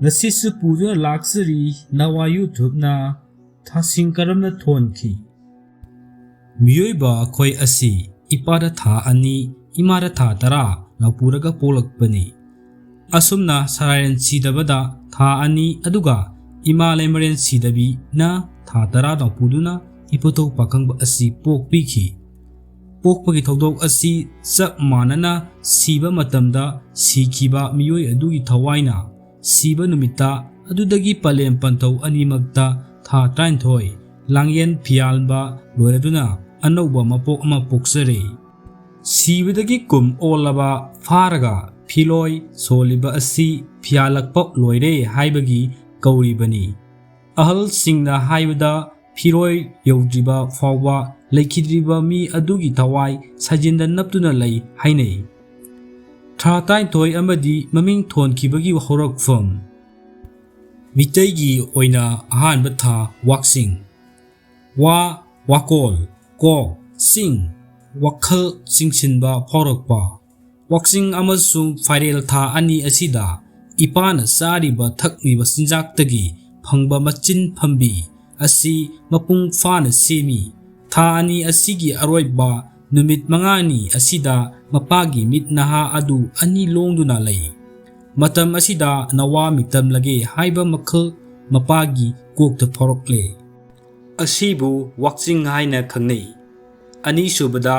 ngasisu puduna laksari nawayu thupna thasing karamna thonki miyoiba khoi asi ipada tha ani imara tha tara napuraga polakpani asumna sarayan sidabada tha ani aduga imalemaren sidabi na tha tara napuduna ipoto pakangba asi pokpiki pokpagi thodok asi chap manana siba matamda sikiba miyoi adugi thawaina siba numita adudagi palem panthau animakta tha 38 langyen phialba loraduna anauba mapok ama poksare sibadagi kum olaba faraga philoi soliba asi phialakpa loire haibagi kauribani ahal singna haibada phiroi yodriba fawa leikidriba mi adugi thawai sajinda naptuna lei hainei tha 38 amadi maming thonkibagi horakfam Mitaigi oina ahanba tha waksing wa wakol ko sing wakhal singsinba phaurakpa waksing amasung fairel tha ani asida ipana sariba thakniba sinjaktagi phangba machin phambi asi mapung fana semi tha ani asigi aroiba numit mangani asida mapagi mitnaha adu ani longduna lei matam asida nawa mitam lage haiba makhal mapagi kokta phorokle asibu waksing haina khangnei ani subada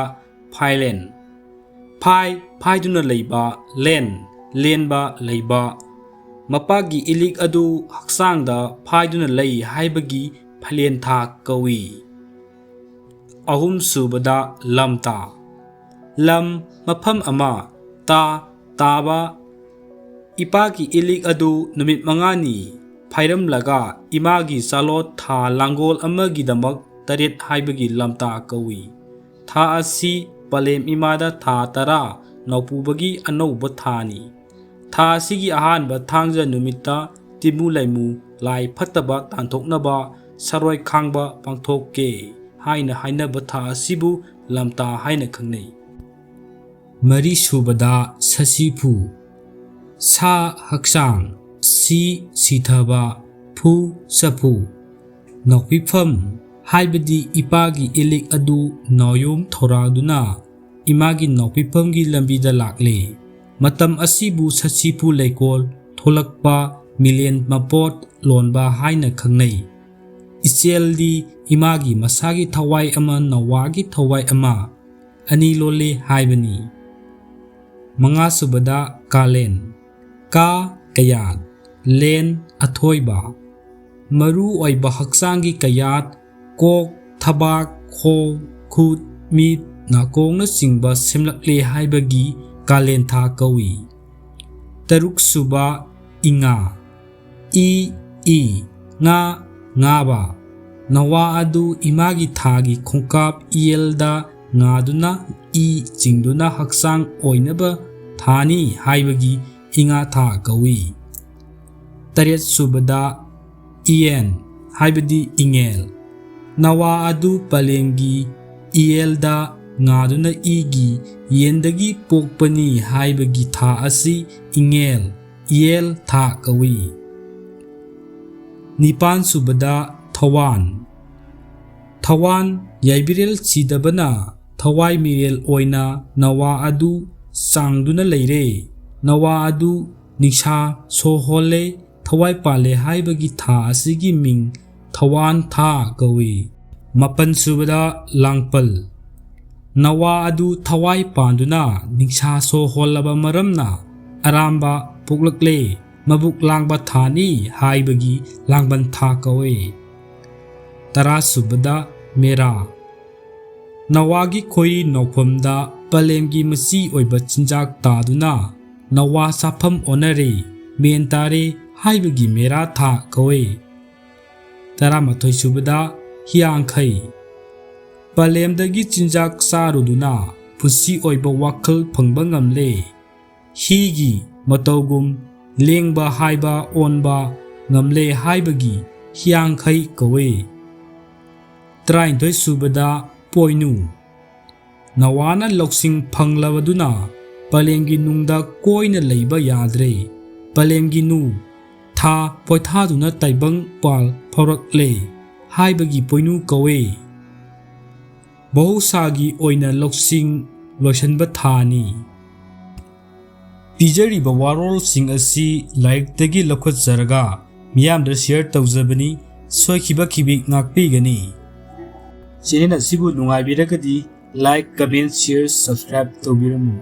phailen phaiduna leiba lenba leiba mapagi ilik adu haksangda phaiduna lei haibagi phalen tha kawi ahum subada lamta lam mafam ama taba ipaki ilik adu numit mangani phairam laga imagi salot tha langol amagi damak taret haibagi lamta kawi tha asi palem imada tha tara naupubagi anauba thani tha asigi ahanba thangja numita timu laimu lai phattaba tanthoknaba saroi khangba pangthokke haina hainaba tha asibu lamta haina khangnei mari subada sasipu sa haksang si sithaba phu sapu nokpifam haibadi ipagi ilik adu noyum thoraduna imagi nokpifamgi lambida lakle matam asibu sasipu leikol tholakpa million mapot lonba haina khangnei icheldi imagi masagi thawai ama nawagi thawai ama ani lole haibani manga subada kalen ka kayat len athoiba maru oiba haksangi kayat kok thabak kho khut mit nakongna singba semlakle haibagi kalen tha kawi taruk suba inga i nga ba nawa adu imagi thagi khongkap ielda ngaduna i chingduna haksang oinaba thani haibagi inga tha kawi taret subada ien haibadi ingel nawa adu palengi ielda ngaduna igi yendagi pokpani haibagi tha asi ingel iel tha kawi nipan subada thawan yaibirel chidabana thawai mirel oina nawa adu sangduna leire nawa adu nisha sohole thawai pale haibagi tha asigi ming thawan tha kawi mapan subada langpal nawa adu thawai panduna nisha soholaba maramna aramba puklakle mabuk langba thani haibagi langban tha kawi tara subada mera nawagi khoi nophamda palemgi masi oiba chinjak taduna nawa sapham onare mentare haibagi mera tha kawi tara mathoi subada hiangkhai palemdagi chinjak saruduna pusi oiba wakhal phangba ngamle higi matogum lengba haiba onba ngamle haibagi hiangkhai kawi trainthoi subada poinu nawana loksing phanglabaduna palemgi nungda koina leiba yadre palemgi nu ꯊꯥ ꯄꯣꯏꯊꯥꯗꯨꯅ ꯇꯥꯏꯕꯪ ꯄꯥꯜ ꯐꯥꯎꯔꯛꯂꯦ ꯍꯥꯏꯕꯒꯤ ꯄꯣꯏꯅꯨ ꯀꯧꯋꯦ꯫ ꯃꯍꯧꯁꯥꯒꯤ ꯑꯣꯏꯅ ꯂꯧꯁꯤꯡ ꯂꯣꯏꯁꯤꯟꯕ ꯊꯥꯅꯤ꯫ ꯄꯤꯖꯔꯤꯕ ꯋꯥꯔꯣꯜꯁꯤꯡ ꯑꯁꯤ ꯂꯥꯏꯔꯤꯛꯇꯒꯤ ꯂꯧꯈꯠꯆꯔꯒ ꯃꯤꯌꯥꯝꯗ ꯁꯤꯌꯔ ꯇꯧꯖꯕꯅꯤ꯫ ꯁꯣꯏꯈꯤꯕ ꯈꯤꯕꯤꯛ ꯉꯥꯛꯄꯤꯒꯅꯤ꯫ ꯆꯦꯅꯦꯜ ꯑꯁꯤꯕꯨ ꯅꯨꯡꯉꯥꯏꯕꯤꯔꯒꯗꯤ ꯂꯥꯏꯛ, ꯀꯃꯦꯟꯠ, ꯁꯤꯌꯔ, ꯁꯕꯁꯀ꯭ꯔꯥꯏꯕ ꯇꯧꯕꯤꯔꯝꯃꯨ꯫